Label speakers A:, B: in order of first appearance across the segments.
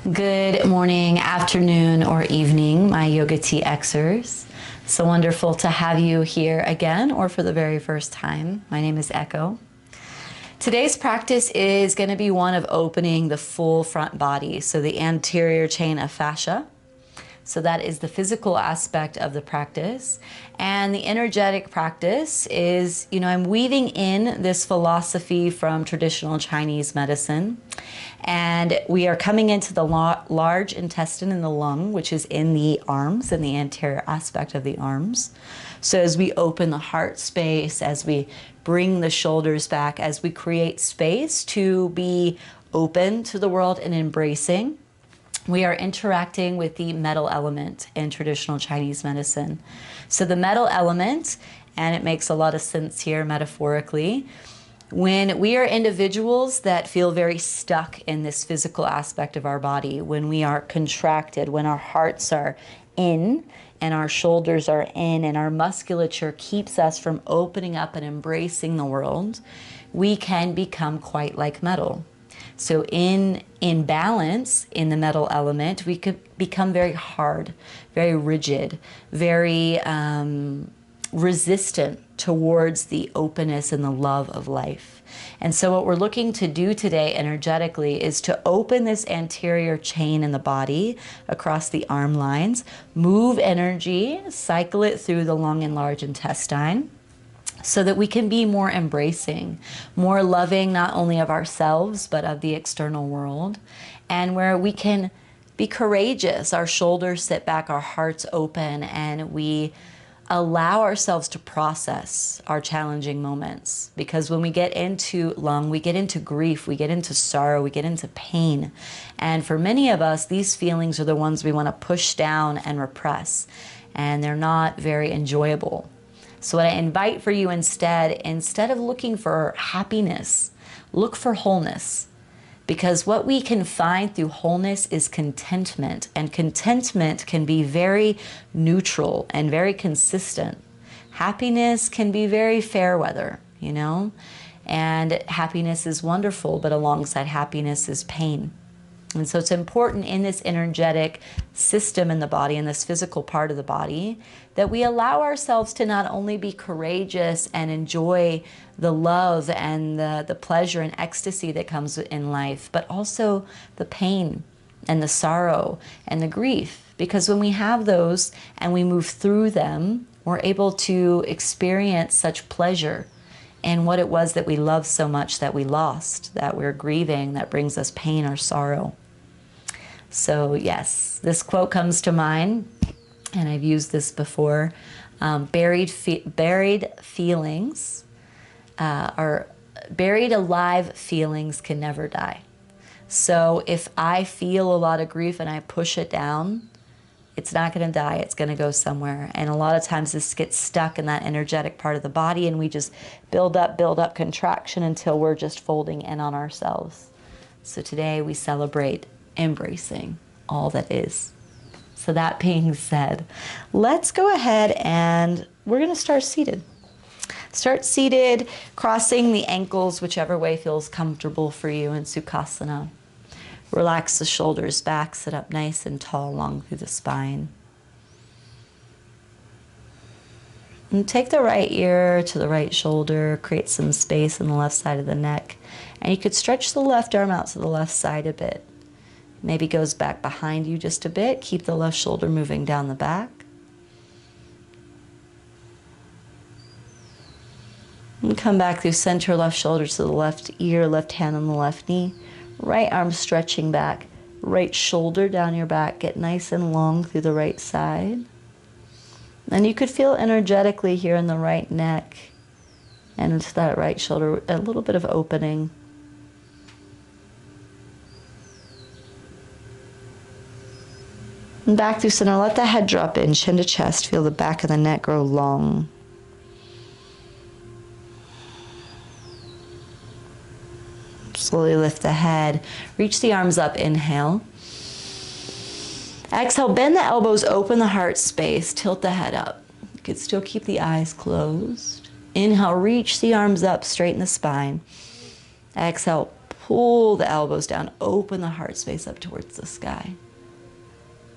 A: Good morning, afternoon, or evening, my YOGATXers. So wonderful to have you here again, or for the very first time. My name is Echo. Today's practice is going to be one of opening the full front body, so the anterior chain of fascia. So that is the physical aspect of the practice. And the energetic practice is, I'm weaving in this philosophy from traditional Chinese medicine. And we are coming into the large intestine in the lung, which is in the arms, in the anterior aspect of the arms. So as we open the heart space, as we bring the shoulders back, as we create space to be open to the world and embracing, we are interacting with the metal element in traditional Chinese medicine. So the metal element, and it makes a lot of sense here metaphorically, when we are individuals that feel very stuck in this physical aspect of our body, when we are contracted, when our hearts are in and our shoulders are in and our musculature keeps us from opening up and embracing the world, we can become quite like metal. So in balance in the metal element, we could become very hard, very rigid, very resistant towards the openness and the love of life. And so what we're looking to do today energetically is to open this anterior chain in the body across the arm lines, move energy, cycle it through the lung and large intestine, so that we can be more embracing, more loving, not only of ourselves, but of the external world, and where we can be courageous, our shoulders sit back, our hearts open, and we allow ourselves to process our challenging moments. Because when we get into lung, we get into grief, we get into sorrow, we get into pain. And for many of us, these feelings are the ones we want to push down and repress, and they're not very enjoyable. So what I invite for you instead of looking for happiness, look for wholeness. Because what we can find through wholeness is contentment. And contentment can be very neutral and very consistent. Happiness can be very fair weather, And happiness is wonderful, but alongside happiness is pain. And so it's important in this energetic system in the body, in this physical part of the body, that we allow ourselves to not only be courageous and enjoy the love and the pleasure and ecstasy that comes in life, but also the pain and the sorrow and the grief. Because when we have those and we move through them, we're able to experience such pleasure in what it was that we loved so much that we lost, that we're grieving, that brings us pain or sorrow. So yes, this quote comes to mind, and I've used this before. Buried feelings, or buried alive feelings can never die. So if I feel a lot of grief and I push it down, it's not going to die, it's going to go somewhere. And a lot of times this gets stuck in that energetic part of the body, and we just build up contraction until we're just folding in on ourselves. So today we celebrate embracing all that is. So that being said, let's go ahead and we're going to start seated. Start seated, crossing the ankles whichever way feels comfortable for you in Sukhasana. Relax the shoulders back, sit up nice and tall along through the spine. And take the right ear to the right shoulder, create some space on the left side of the neck. And you could stretch the left arm out to the left side a bit. Maybe goes back behind you just a bit. Keep the left shoulder moving down the back. And come back through center, left shoulder to the left ear, left hand on the left knee. Right arm stretching back, right shoulder down your back. Get nice and long through the right side. And you could feel energetically here in the right neck and into that right shoulder, a little bit of opening. And back through center, let the head drop in, chin to chest. Feel the back of the neck grow long. Slowly lift the head, reach the arms up, inhale. Exhale, bend the elbows, open the heart space, tilt the head up. You could still keep the eyes closed. Inhale, reach the arms up, straighten the spine. Exhale, pull the elbows down, open the heart space up towards the sky.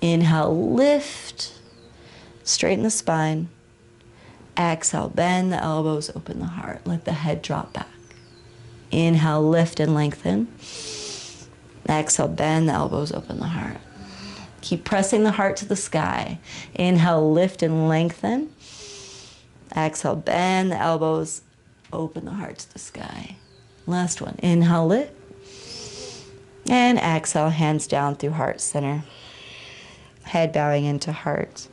A: Inhale, lift, straighten the spine. Exhale, bend the elbows, open the heart. Let the head drop back. Inhale, lift and lengthen. Exhale, bend the elbows, open the heart. Keep pressing the heart to the sky. Inhale, lift and lengthen. Exhale, bend the elbows, open the heart to the sky. Last one. Inhale, lift. And exhale, hands down through heart center. Head bowing into heart.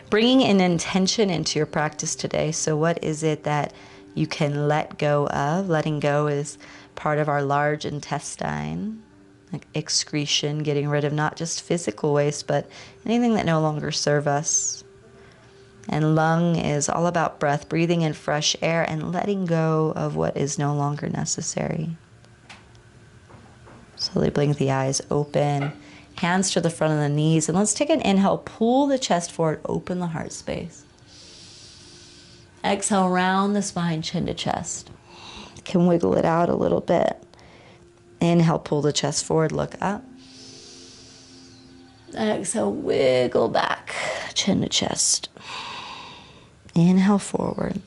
A: Bringing an intention into your practice today. So what is it that you can let go of? Letting go is part of our large intestine, like excretion, getting rid of not just physical waste, but anything that no longer serves us. And lung is all about breath, breathing in fresh air and letting go of what is no longer necessary. Slowly blink the eyes open, hands to the front of the knees, and let's take an inhale, pull the chest forward, open the heart space. Exhale, round the spine, chin to chest. You can wiggle it out a little bit. Inhale, pull the chest forward, look up. Exhale, wiggle back, chin to chest. Inhale forward.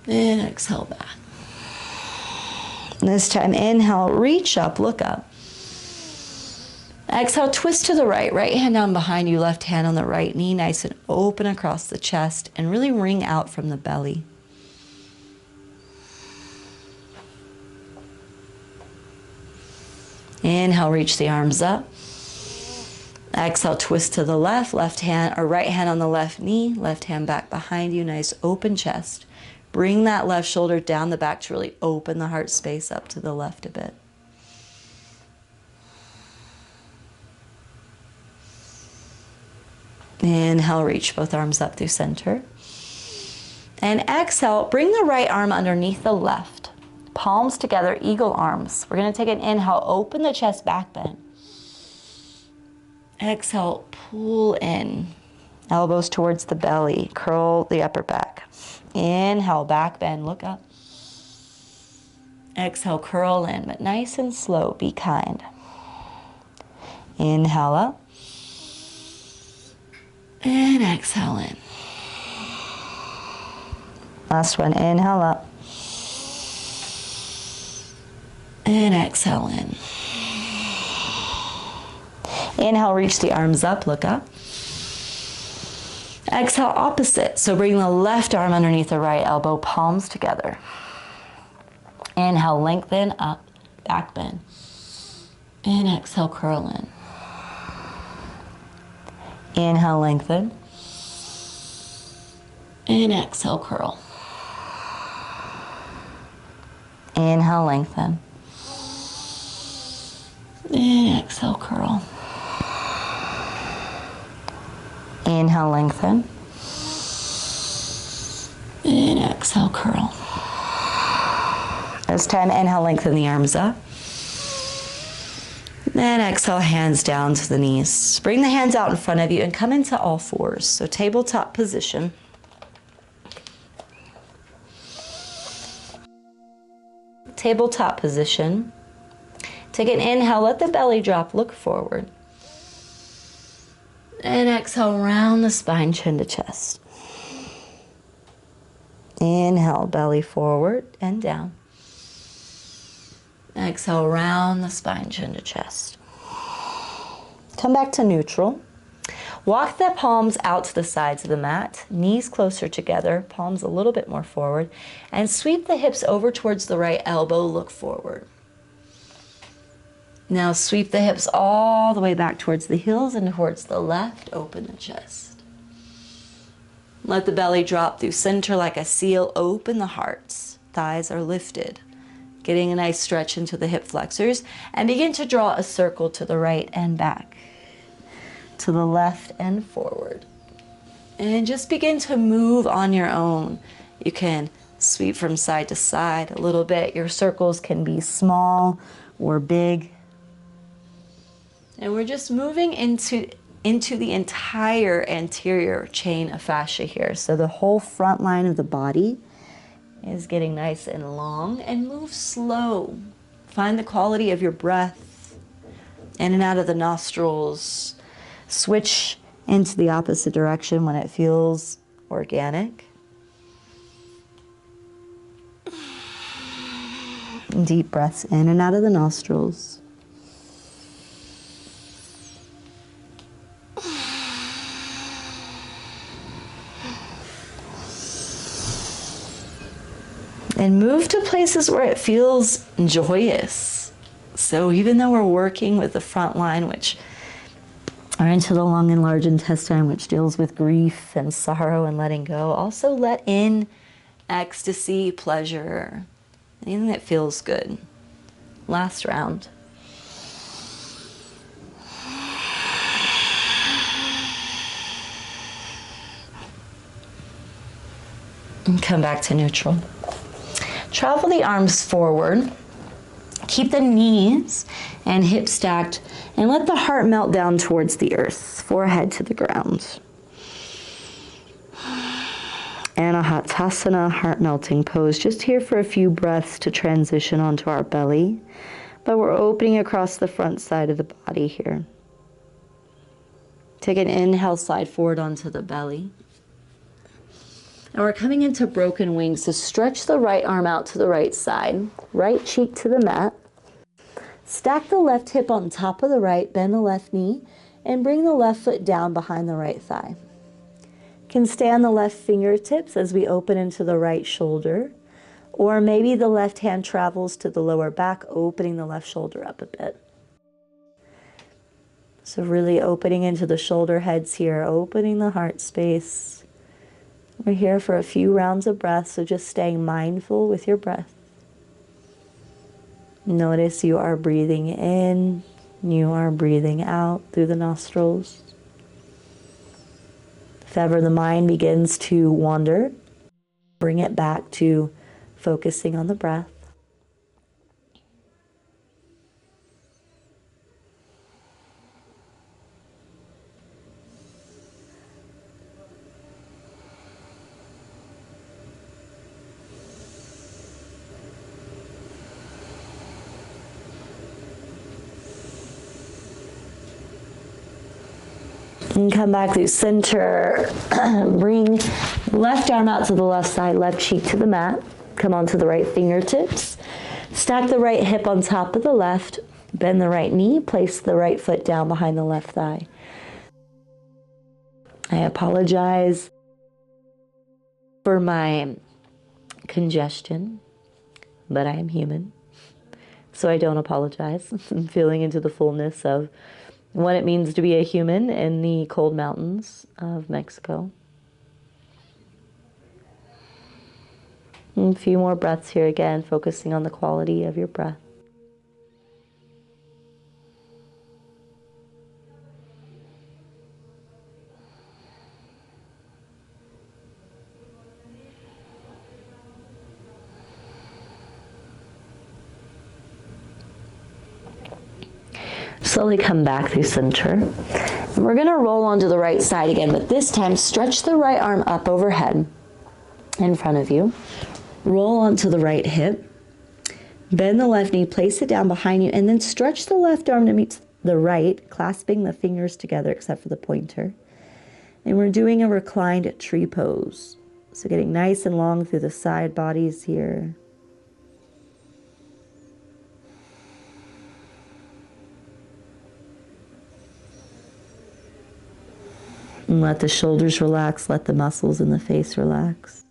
A: And exhale back. This time, inhale, reach up, look up. Exhale, twist to the right. Right hand down behind you, left hand on the right knee, nice and open across the chest, and really ring out from the belly. Inhale, reach the arms up. Exhale, twist to the left, left hand or right hand on the left knee, left hand back behind you, nice open chest. Bring that left shoulder down the back to really open the heart space up to the left a bit. Inhale, reach both arms up through center. And exhale, bring the right arm underneath the left. Palms together, eagle arms. We're going to take an inhale, open the chest, back bend. Exhale, pull in. Elbows towards the belly, curl the upper back. Inhale, back bend, look up. Exhale, curl in, but nice and slow, be kind. Inhale up. And exhale in. Last one, inhale up. And exhale in. Inhale, reach the arms up, look up. Exhale, opposite. So bring the left arm underneath the right elbow, palms together. Inhale, lengthen, up, back bend. And exhale, curl in. Inhale, lengthen. And exhale, curl. Inhale, lengthen. And exhale, curl. Inhale, lengthen. And exhale, curl. This time, inhale, lengthen the arms up. Then exhale, hands down to the knees. Bring the hands out in front of you and come into all fours. So tabletop position. Tabletop position. Take an inhale, let the belly drop, look forward. And exhale, round the spine, chin to chest. Inhale, belly forward and down. Exhale, round the spine, chin to chest. Come back to neutral. Walk the palms out to the sides of the mat, knees closer together, palms a little bit more forward, and sweep the hips over towards the right elbow, look forward. Now sweep the hips all the way back towards the heels and towards the left, open the chest. Let the belly drop through center like a seal, open the hearts. Thighs are lifted. Getting a nice stretch into the hip flexors, and begin to draw a circle to the right and back, to the left and forward. And just begin to move on your own. You can sweep from side to side a little bit. Your circles can be small or big. And we're just moving into the entire anterior chain of fascia here. So the whole front line of the body is getting nice and long, and move slow. Find the quality of your breath in and out of the nostrils. Switch into the opposite direction when it feels organic. Deep breaths in and out of the nostrils. And move to places where it feels joyous. So even though we're working with the front line, which are into the lung and large intestine, which deals with grief and sorrow and letting go, also let in ecstasy, pleasure, anything that feels good. Last round. And come back to neutral. Travel the arms forward. Keep the knees and hips stacked, and let the heart melt down towards the earth, forehead to the ground. Anahatasana, heart melting pose, just here for a few breaths to transition onto our belly, but we're opening across the front side of the body here. Take an inhale, slide forward onto the belly. And we're coming into broken wings, so stretch the right arm out to the right side, right cheek to the mat. Stack the left hip on top of the right, bend the left knee, and bring the left foot down behind the right thigh. Can stay on the left fingertips as we open into the right shoulder, or maybe the left hand travels to the lower back, opening the left shoulder up a bit. So really opening into the shoulder heads here, opening the heart space. We're here for a few rounds of breath, so just staying mindful with your breath. Notice you are breathing in, you are breathing out through the nostrils. If ever the mind begins to wander, bring it back to focusing on the breath. And come back through center. Bring left arm out to the left side, left cheek to the mat. Come onto the right fingertips. Stack the right hip on top of the left. Bend the right knee. Place the right foot down behind the left thigh. I apologize for my congestion, but I am human, so I don't apologize. I'm feeling into the fullness of what it means to be a human in the cold mountains of Mexico. And a few more breaths here again, focusing on the quality of your breath. Slowly come back through center. And we're going to roll onto the right side again, but this time stretch the right arm up overhead in front of you. Roll onto the right hip. Bend the left knee, place it down behind you, and then stretch the left arm to meet the right, clasping the fingers together except for the pointer. And we're doing a reclined tree pose. So getting nice and long through the side bodies here. And let the shoulders relax, let the muscles in the face relax.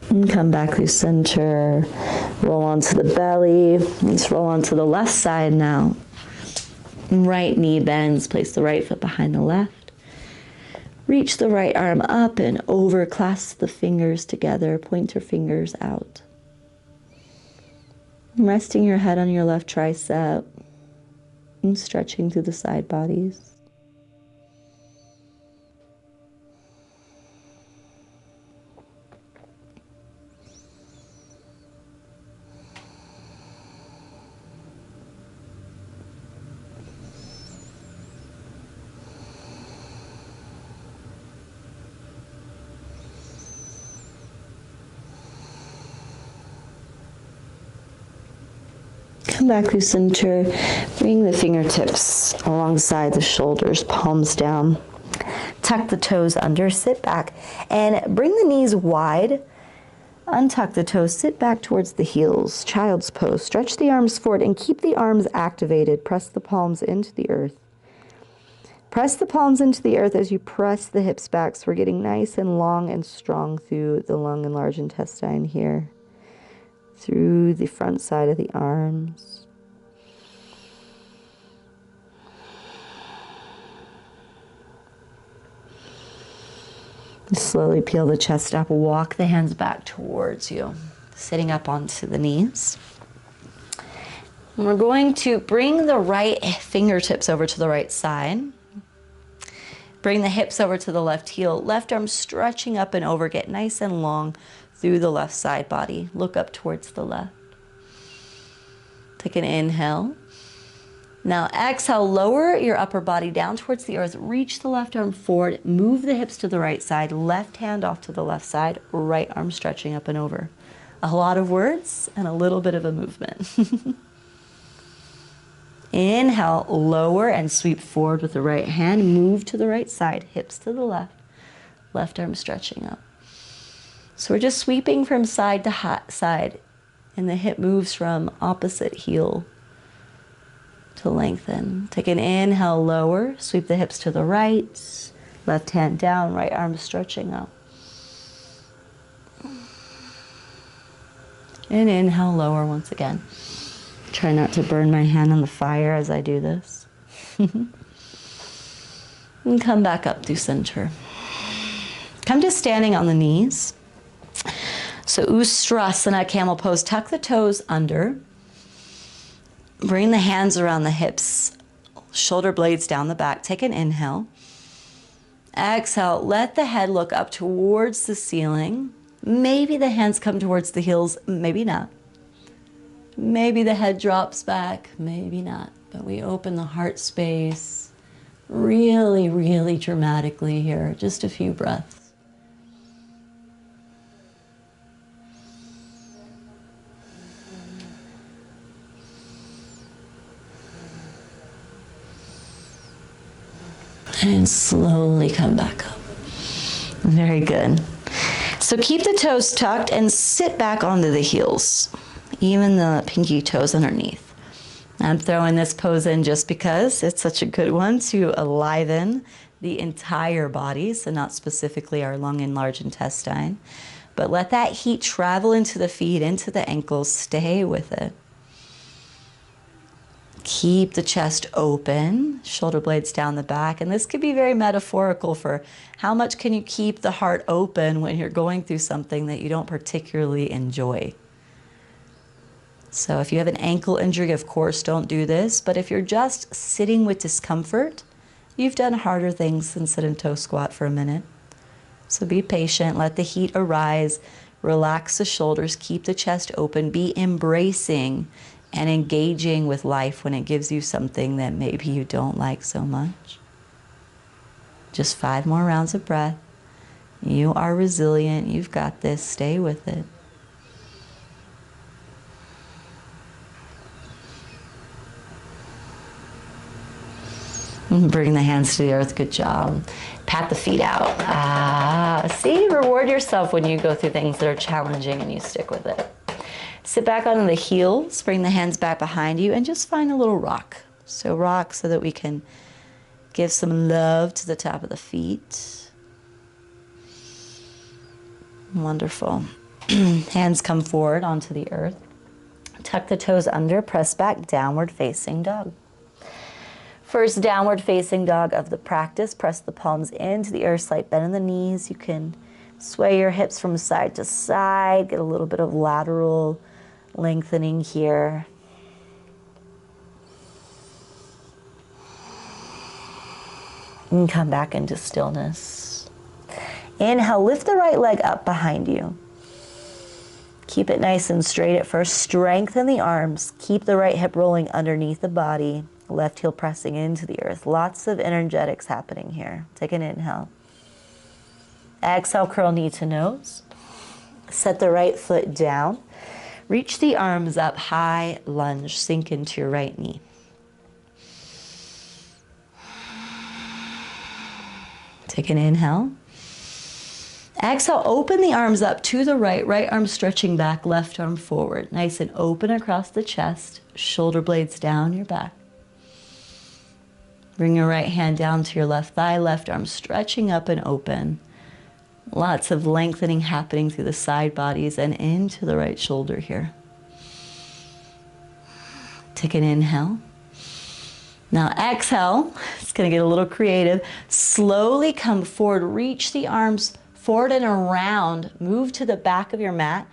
A: And come back through center, roll onto the belly. Let's roll onto the left side now. Right knee bends, place the right foot behind the left. Reach the right arm up and over, clasp the fingers together, pointer fingers out. Resting your head on your left tricep and stretching through the side bodies. Come back through center. Bring the fingertips alongside the shoulders, palms down. Tuck the toes under, sit back, and bring the knees wide. Untuck the toes, sit back towards the heels, child's pose. Stretch the arms forward and keep the arms activated. Press the palms into the earth. Press the palms into the earth as you press the hips back. So we're getting nice and long and strong through the lung and large intestine here. Through the front side of the arms. Slowly peel the chest up, walk the hands back towards you, sitting up onto the knees. And we're going to bring the right fingertips over to the right side. Bring the hips over to the left heel, left arm stretching up and over, get nice and long through the left side body. Look up towards the left. Take an inhale. Now exhale, lower your upper body down towards the earth. Reach the left arm forward, move the hips to the right side, left hand off to the left side, right arm stretching up and over. A lot of words and a little bit of a movement. Inhale, lower and sweep forward with the right hand, move to the right side, hips to the left, left arm stretching up. So we're just sweeping from side to side, and the hip moves from opposite heel to lengthen. Take an inhale, lower, sweep the hips to the right, left hand down, right arm stretching up. And inhale, lower once again. Try not to burn my hand on the fire as I do this. And come back up through center. Come to standing on the knees. So Ustrasana, camel pose. Tuck the toes under. Bring the hands around the hips. Shoulder blades down the back. Take an inhale. Exhale, let the head look up towards the ceiling. Maybe the hands come towards the heels, maybe not. Maybe the head drops back, maybe not. But we open the heart space really, really dramatically here. Just a few breaths. And slowly come back up. Very good. So keep the toes tucked and sit back onto the heels. Even the pinky toes underneath. I'm throwing this pose in just because it's such a good one to enliven the entire body, so not specifically our lung and large intestine, but let that heat travel into the feet, into the ankles, stay with it. Keep the chest open, shoulder blades down the back, and this could be very metaphorical for how much can you keep the heart open when you're going through something that you don't particularly enjoy. So if you have an ankle injury, of course, don't do this. But if you're just sitting with discomfort, you've done harder things than sit and toe squat for a minute. So be patient, let the heat arise, relax the shoulders, keep the chest open, be embracing and engaging with life when it gives you something that maybe you don't like so much. Just 5 more rounds of breath. You are resilient, you've got this, stay with it. Bring the hands to the earth, good job. Pat the feet out. See, reward yourself when you go through things that are challenging and you stick with it. Sit back on the heels, bring the hands back behind you, and just find a little rock. So rock so that we can give some love to the top of the feet. Wonderful. Hands come forward onto the earth. Tuck the toes under, press back, downward facing dog. First downward facing dog of the practice. Press the palms into the earth, slight bend in the knees. You can sway your hips from side to side, get a little bit of lateral lengthening here. And come back into stillness. Inhale, lift the right leg up behind you. Keep it nice and straight at first. Strengthen the arms. Keep the right hip rolling underneath the body. Left heel pressing into the earth. Lots of energetics happening here. Take an inhale. Exhale, curl knee to nose. Set the right foot down. Reach the arms up, high lunge, sink into your right knee. Take an inhale. Exhale, open the arms up to the right, right arm stretching back, left arm forward. Nice and open across the chest, shoulder blades down your back. Bring your right hand down to your left thigh, left arm stretching up and open. Lots of lengthening happening through the side bodies and into the right shoulder here. Take an inhale. Now exhale, it's gonna get a little creative. Slowly come forward, reach the arms forward and around, move to the back of your mat,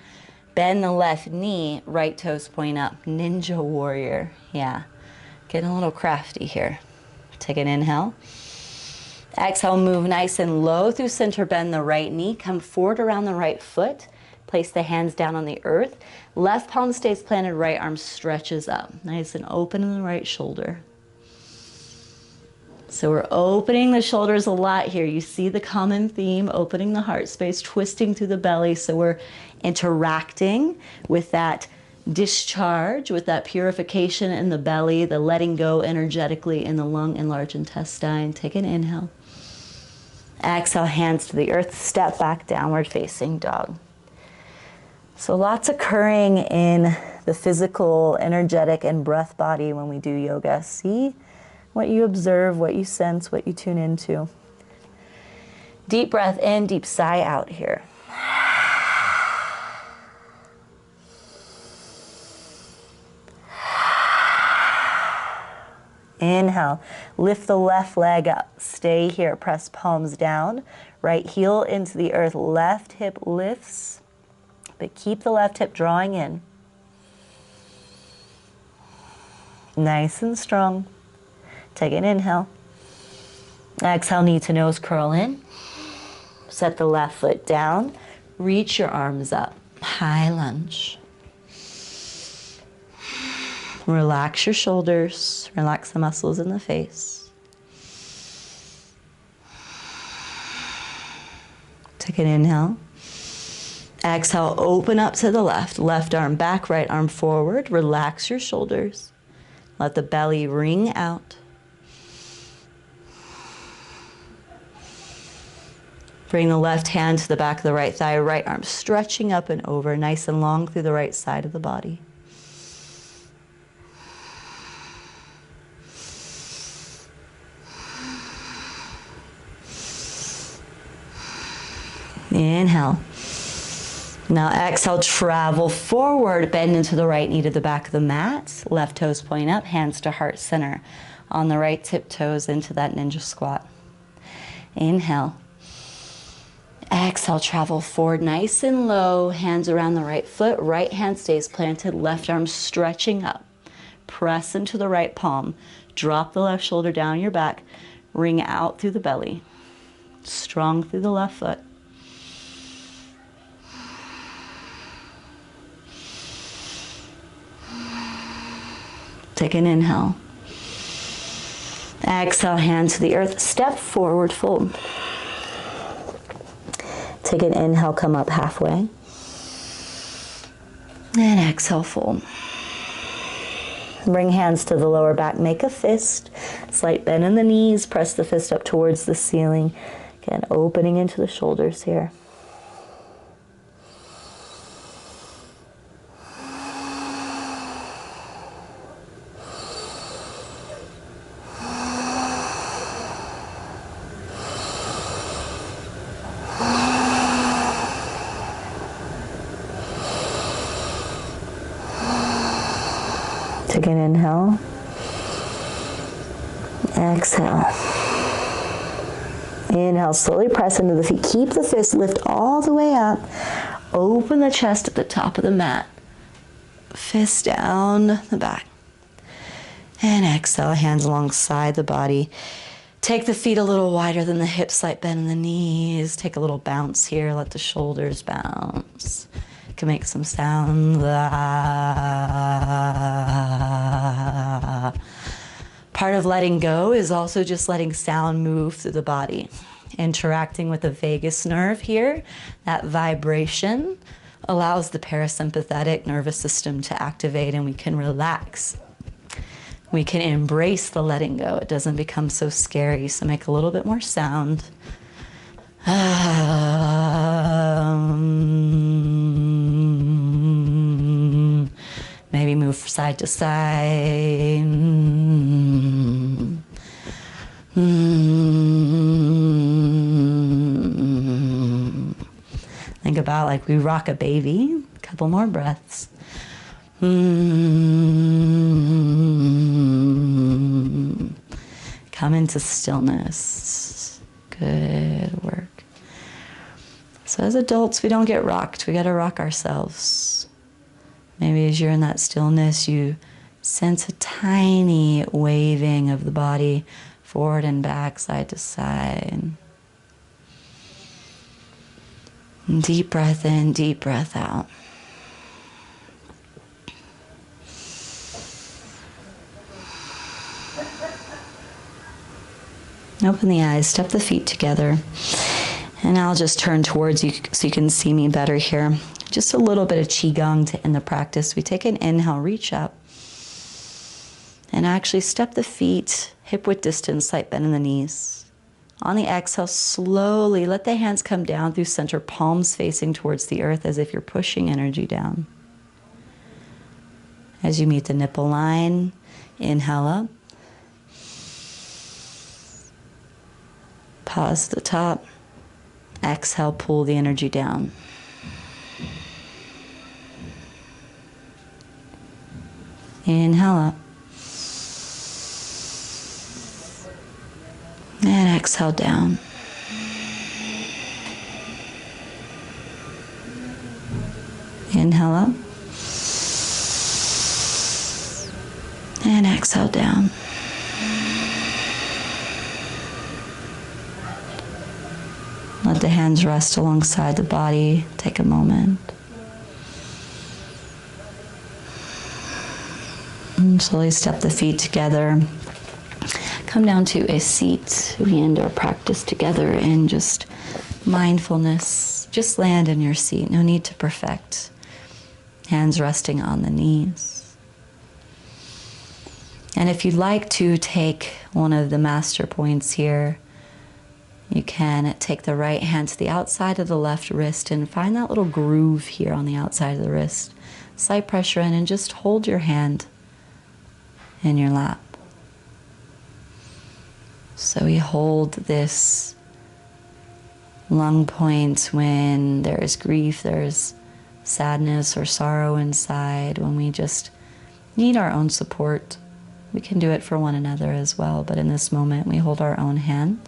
A: bend the left knee, right toes point up, ninja warrior. Yeah, getting a little crafty here. Take an inhale. Exhale, move nice and low through center, bend the right knee, come forward around the right foot, place the hands down on the earth, left palm stays planted, right arm stretches up, nice and open in the right shoulder. So we're opening the shoulders a lot here. You see the common theme, opening the heart space, twisting through the belly. So we're interacting with that discharge, with that purification in the belly, the letting go energetically in the lung and large intestine. Take an inhale. Exhale, hands to the earth, step back, downward facing dog. So lots occurring in the physical, energetic, and breath body when we do yoga. See what you observe, what you sense, what you tune into. Deep breath in, deep sigh out here. Inhale, lift the left leg up, stay here, press palms down, right heel into the earth, left hip lifts, but keep the left hip drawing in. Nice and strong. Take an inhale. Exhale, knee to nose curl in. Set the left foot down, reach your arms up, high lunge. Relax your shoulders, relax the muscles in the face. Take an inhale. Exhale, open up to the left. Left arm back, right arm forward. Relax your shoulders. Let the belly ring out. Bring the left hand to the back of the right thigh, right arm stretching up and over, nice and long through the right side of the body. Inhale. Now exhale, travel forward, bend into the right knee to the back of the mat. Left toes point up, hands to heart center. On the right tiptoes into that ninja squat. Inhale. Exhale, travel forward nice and low, hands around the right foot, right hand stays planted, left arm stretching up. Press into the right palm, drop the left shoulder down your back, ring out through the belly. Strong through the left foot. Take an inhale. Exhale, hands to the earth, step forward, fold. Take an inhale, come up halfway. And exhale, fold. Bring hands to the lower back, make a fist. Slight bend in the knees, press the fist up towards the ceiling. Again, opening into the shoulders here. Take an inhale. Exhale. Inhale, slowly press into the feet. Keep the fist, lift all the way up. Open the chest at the top of the mat. Fist down the back. And exhale, hands alongside the body. Take the feet a little wider than the hips, slight bend in the knees. Take a little bounce here, let the shoulders bounce. You can make some sound. Part of letting go is also just letting sound move through the body. Interacting with the vagus nerve here, that vibration allows the parasympathetic nervous system to activate, and we can relax. We can embrace the letting go. It doesn't become so scary. So make a little bit more sound. Maybe move side to side. Think about like we rock a baby. A couple more breaths. Come into stillness. Good work. So as adults, we don't get rocked. We got to rock ourselves. Maybe as you're in that stillness, you sense a tiny waving of the body forward and back, side to side. Deep breath in, deep breath out. Open the eyes, step the feet together. And I'll just turn towards you so you can see me better here. Just a little bit of Qigong to end the practice. We take an inhale, reach up. And actually step the feet hip-width distance, slight bend in the knees. On the exhale, slowly let the hands come down through center, palms facing towards the earth as if you're pushing energy down. As you meet the nipple line, inhale up. Pause at the top. Exhale, pull the energy down. Inhale up. And exhale down. Inhale up. And exhale down. Let the hands rest alongside the body. Take a moment. And slowly step the feet together. Come down to a seat. We end our practice together in just mindfulness. Just land in your seat. No need to perfect. Hands resting on the knees. And if you'd like to take one of the master points here, you can take the right hand to the outside of the left wrist and find that little groove here on the outside of the wrist. Slight pressure in and just hold your hand in your lap. So we hold this lung point when there is grief, there's sadness or sorrow inside, when we just need our own support. We can do it for one another as well, but in this moment we hold our own hand.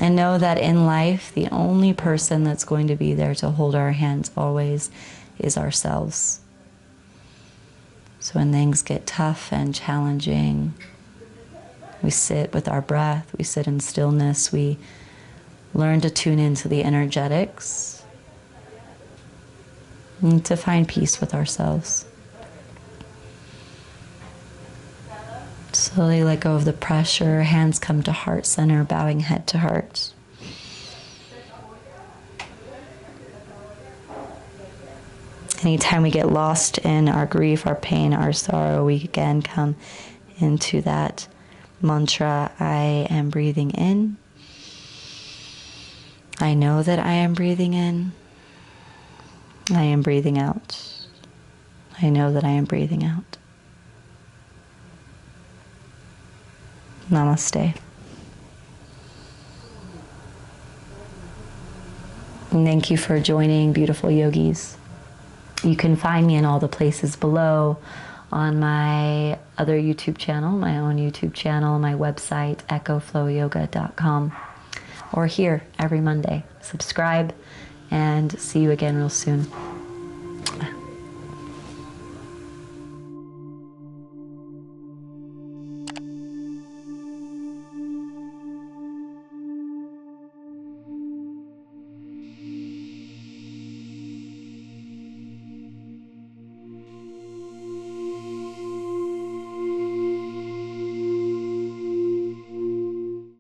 A: And know that in life, the only person that's going to be there to hold our hands always is ourselves. So when things get tough and challenging, we sit with our breath, we sit in stillness, we learn to tune into the energetics and to find peace with ourselves. Slowly let go of the pressure, hands come to heart center, bowing head to heart. Anytime we get lost in our grief, our pain, our sorrow, we again come into that mantra, I am breathing in. I know that I am breathing in. I am breathing out. I know that I am breathing out. Namaste. And thank you for joining, beautiful yogis. You can find me in all the places below on my other YouTube channel, my own YouTube channel, my website, echoflowyoga.com, or here every Monday. Subscribe and see you again real soon.